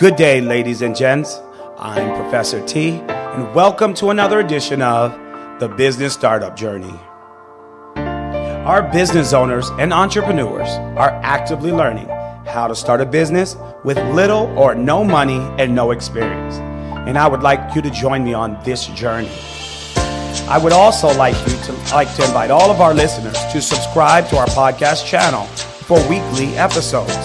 Good day, ladies and gents. I'm Professor T, and welcome to another edition of The Business Startup Journey. Our business owners and entrepreneurs are actively learning how to start a business with little or no money and no experience. And I would like you to join me on this journey. I would also like to invite all of our listeners to subscribe to our podcast channel for weekly episodes.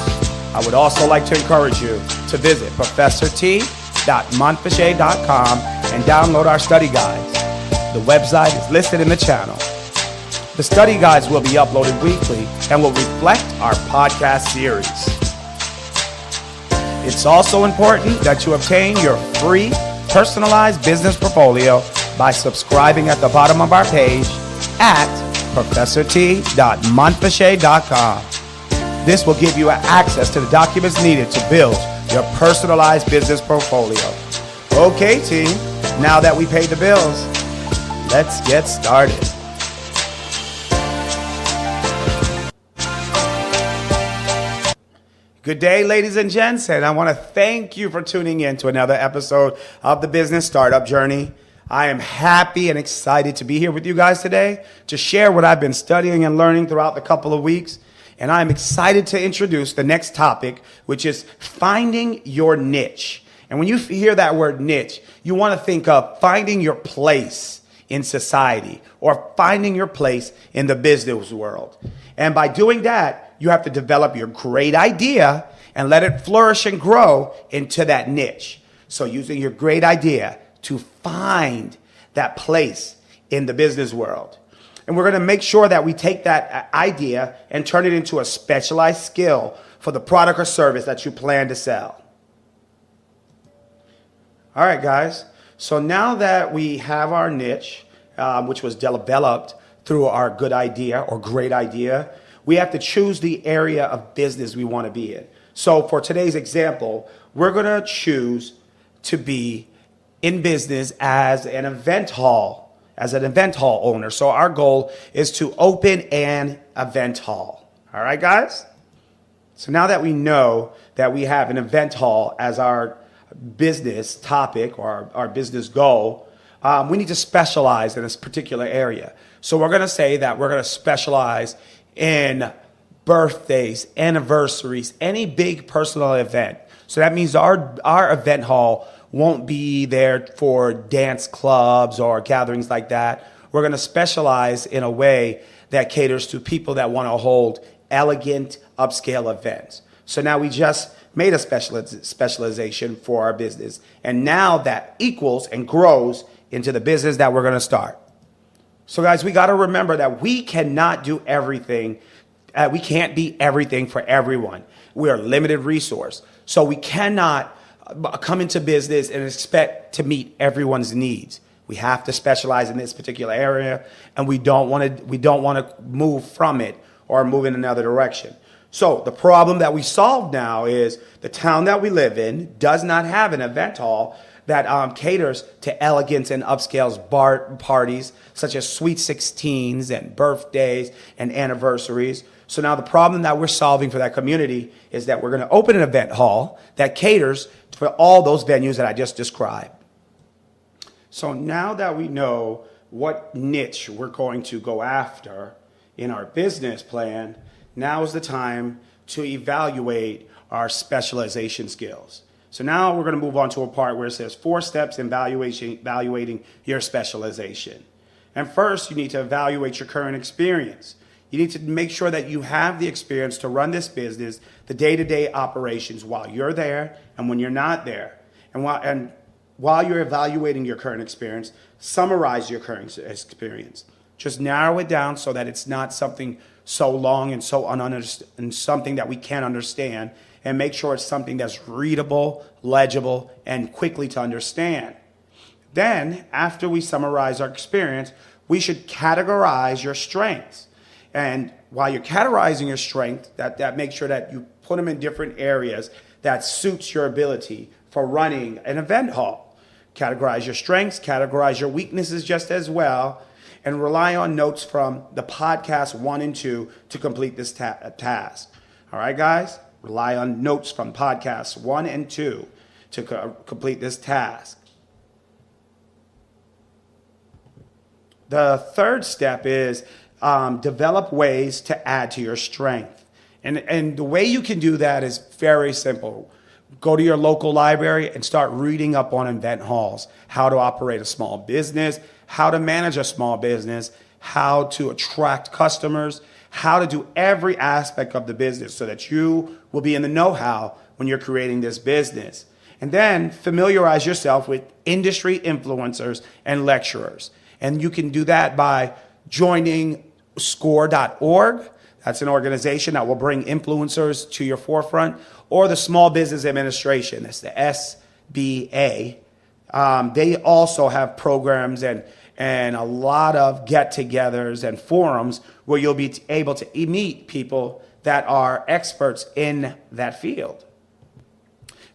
I would also like to encourage you to visit professorT.montfichet.com and download our study guides. The website is listed in the channel. The study guides will be uploaded weekly and will reflect our podcast series. It's also important that you obtain your free personalized business portfolio by subscribing at the bottom of our page at professorT.montfichet.com. This will give you access to the documents needed to build your personalized business portfolio. Okay, team, now that we paid the bills, let's get started. Good day, ladies and gents, and I want to thank you for tuning in to another episode of the Business Startup Journey. I am happy and excited to be here with you guys today to share what I've been studying and learning throughout the couple of weeks. And I'm excited to introduce the next topic, which is finding your niche. And when you hear that word niche, you want to think of finding your place in society or finding your place in the business world. And by doing that, you have to develop your great idea and let it flourish and grow into that niche. So using your great idea to find that place in the business world. And we're going to make sure that we take that idea and turn it into a specialized skill for the product or service that you plan to sell. All right, guys. So now that we have our niche, which was developed through our good idea or great idea, we have to choose the area of business we want to be in. So for today's example, we're going to choose to be in business as an event hall owner. So our goal is to open an event hall. All right, guys? So now that we know that we have an event hall as our business topic or our business goal, we need to specialize in this particular area. So we're going to say that we're going to specialize in birthdays, anniversaries, any big personal event. So that means our event hall won't be there for dance clubs or gatherings like that. We're going to specialize in a way that caters to people that want to hold elegant, upscale events. So now we just made a specialization for our business. And now that equals and grows into the business that we're going to start. So guys, we got to remember that we cannot do everything. We can't be everything for everyone. We are a limited resource. So we cannot come into business and expect to meet everyone's needs. We have to specialize in this particular area, and we don't want to move from it or move in another direction. So the problem that we solve now is the town that we live in does not have an event hall that caters to elegance and upscale parties such as sweet 16s and birthdays and anniversaries. So now the problem that we're solving for that community is that we're going to open an event hall that caters for all those venues that I just described. So now that we know what niche we're going to go after in our business plan, now is the time to evaluate our specialization skills. So now we're going to move on to a part where it says 4 steps in evaluating your specialization. And first, you need to evaluate your current experience. You need to make sure that you have the experience to run this business, the day-to-day operations while you're there and when you're not there. And while you're evaluating your current experience, summarize your current experience. Just narrow it down so that it's not something so long and and something that we can't understand, and make sure it's something that's readable, legible, and quickly to understand. Then, after we summarize our experience, we should categorize your strengths. And while you're categorizing your strength, that makes sure that you put them in different areas that suits your ability for running an event hall. Categorize your strengths, categorize your weaknesses just as well, and rely on notes from the podcast 1 and 2 to complete this task. All right, guys? Rely on notes from podcasts 1 and 2. to complete this task. The third step is develop ways to add to your strength. And the way you can do that is very simple. Go to your local library and start reading up on event halls, how to operate a small business, how to manage a small business, how to attract customers, how to do every aspect of the business so that you will be in the know-how when you're creating this business. And then familiarize yourself with industry influencers and lecturers. And you can do that by joining score.org. That's an organization that will bring influencers to your forefront, or the Small Business Administration. That's the SBA. They also have programs and a lot of get-togethers and forums where you'll be able to meet people that are experts in that field.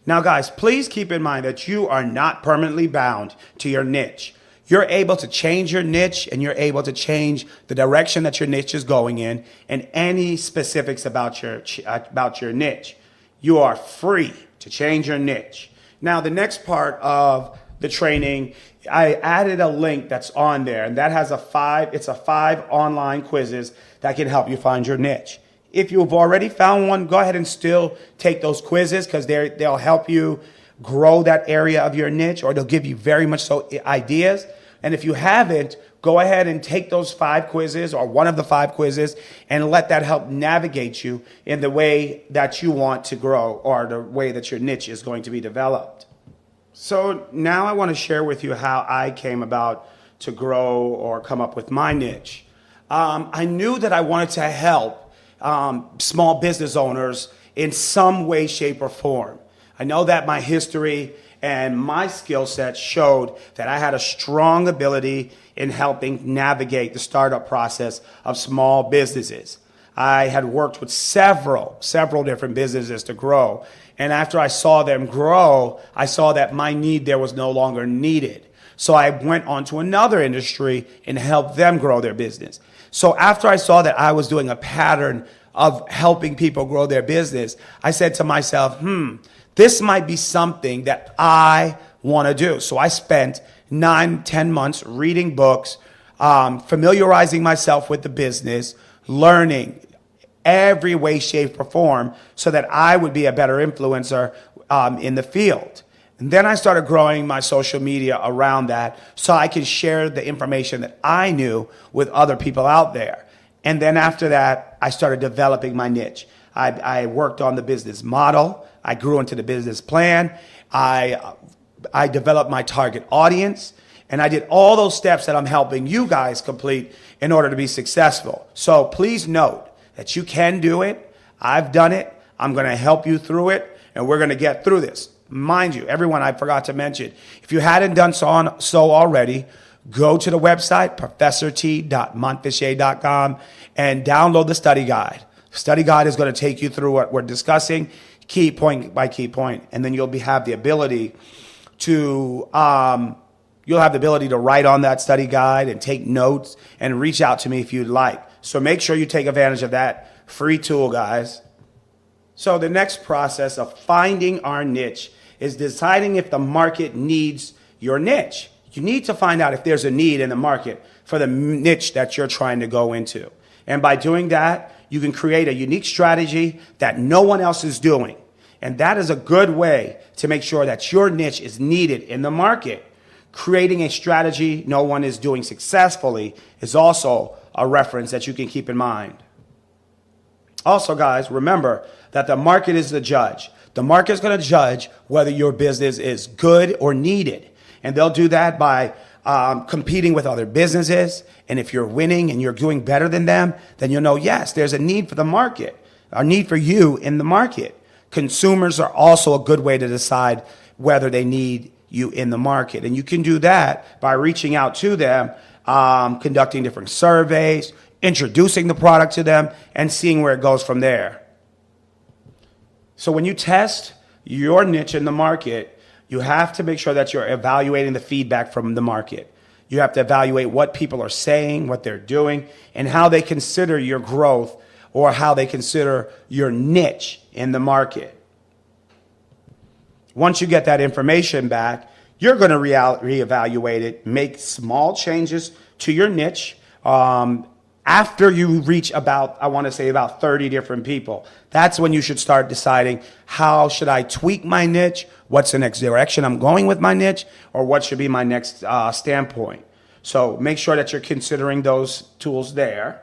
Now, guys, please keep in mind that you are not permanently bound to your niche. You're able to change your niche, and you're able to change the direction that your niche is going in, and any specifics about your niche. You are free to change your niche. Now, the next part of the training, I added a link that's on there, and that has it's a 5 online quizzes that can help you find your niche. If you've already found one, go ahead and still take those quizzes, because they'll help you grow that area of your niche, or they'll give you very much so ideas. And if you haven't, go ahead and take those 5 quizzes, or one of the 5 quizzes, and let that help navigate you in the way that you want to grow, or the way that your niche is going to be developed. So now I want to share with you how I came about to grow or come up with my niche. I knew that I wanted to help small business owners in some way, shape, or form. I know that my history and my skill set showed that I had a strong ability in helping navigate the startup process of small businesses. I had worked with several different businesses to grow. And after I saw them grow, I saw that my need there was no longer needed. So I went on to another industry and helped them grow their business. So after I saw that I was doing a pattern of helping people grow their business, I said to myself, this might be something that I want to do. So I spent 9-10 months reading books, familiarizing myself with the business, learning every way, shape, or form so that I would be a better influencer in the field. And then I started growing my social media around that so I could share the information that I knew with other people out there. And then after that, I started developing my niche. I worked on the business model. I grew into the business plan. I developed my target audience. And I did all those steps that I'm helping you guys complete in order to be successful. So please note that you can do it. I've done it. I'm going to help you through it. And we're going to get through this. Mind you, everyone, I forgot to mention, if you hadn't done so already, go to the website, professort.montfichet.com, and download the study guide. The study guide is going to take you through what we're discussing, key point by key point, and then you'll have the ability to write on that study guide and take notes and reach out to me if you'd like. So make sure you take advantage of that free tool, guys. So the next process of finding our niche is deciding if the market needs your niche. You need to find out if there's a need in the market for the niche that you're trying to go into. And by doing that, you can create a unique strategy that no one else is doing. And that is a good way to make sure that your niche is needed in the market. Creating a strategy no one is doing successfully is also a reference that you can keep in mind. Also, guys, remember that the market is the judge. The market is going to judge whether your business is good or needed. And they'll do that by competing with other businesses. And if you're winning and you're doing better than them, then you'll know, yes, there's a need for the market, a need for you in the market. Consumers are also a good way to decide whether they need you in the market. And you can do that by reaching out to them, conducting different surveys, introducing the product to them, and seeing where it goes from there. So when you test your niche in the market, you have to make sure that you're evaluating the feedback from the market. You have to evaluate what people are saying, what they're doing, and how they consider your growth or how they consider your niche in the market. Once you get that information back, you're going to reevaluate it, make small changes to your niche. After you reach about, I want to say about 30 different people, that's when you should start deciding, how should I tweak my niche? What's the next direction I'm going with my niche? Or what should be my next standpoint? So make sure that you're considering those tools there.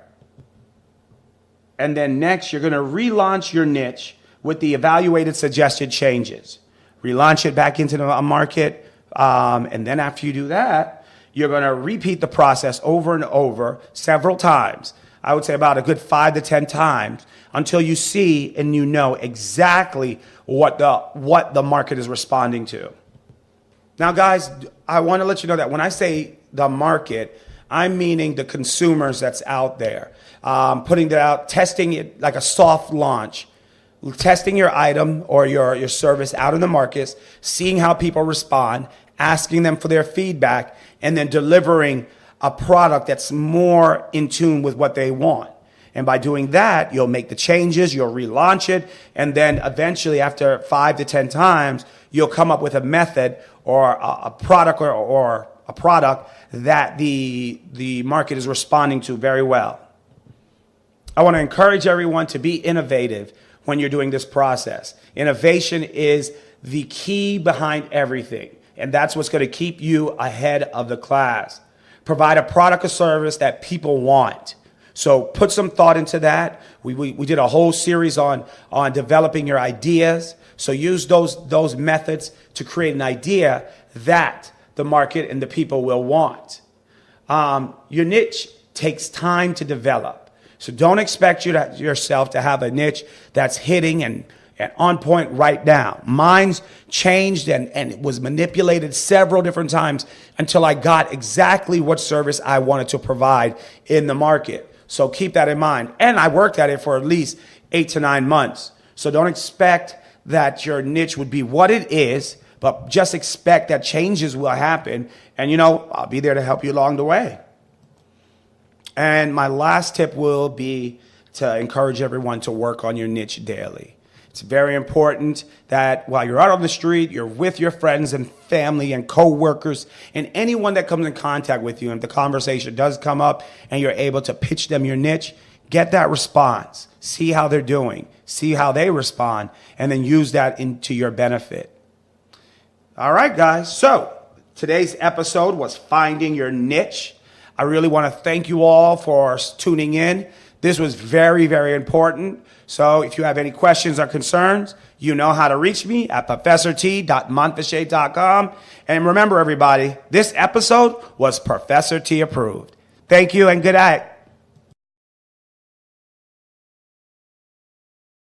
And then next, you're going to relaunch your niche with the evaluated suggested changes. Relaunch it back into the market. And then after you do that, you're going to repeat the process over and over several times. I would say about a good 5 to 10 times until you see and you know exactly what the market is responding to. Now, guys, I want to let you know that when I say the market, I'm meaning the consumers that's out there. Putting that out, testing it like a soft launch. Testing your item or your service out in the markets, seeing how people respond, asking them for their feedback, and then delivering a product that's more in tune with what they want. And by doing that, you'll make the changes, you'll relaunch it, and then eventually after 5 to 10 times, you'll come up with a method or a product or a product that the market is responding to very well. I want to encourage everyone to be innovative when you're doing this process. Innovation is the key behind everything. And that's what's going to keep you ahead of the class. Provide a product or service that people want. So put some thought into that. We did a whole series on developing your ideas. So use those methods to create an idea that the market and the people will want. Your niche takes time to develop. So don't expect yourself to have a niche that's hitting and on point right now. Mine's changed and it was manipulated several different times until I got exactly what service I wanted to provide in the market. So keep that in mind. And I worked at it for at least 8 to 9 months. So don't expect that your niche would be what it is, but just expect that changes will happen. And I'll be there to help you along the way. And my last tip will be to encourage everyone to work on your niche daily. It's very important that while you're out on the street, you're with your friends and family and co-workers and anyone that comes in contact with you. And if the conversation does come up and you're able to pitch them your niche, get that response. See how they're doing. See how they respond. And then use that into your benefit. All right, guys. So today's episode was Finding Your Niche. I really want to thank you all for tuning in. This was very, very important. So if you have any questions or concerns, you know how to reach me at professorT.montfichet.com. And remember, everybody, this episode was Professor T approved. Thank you and good night.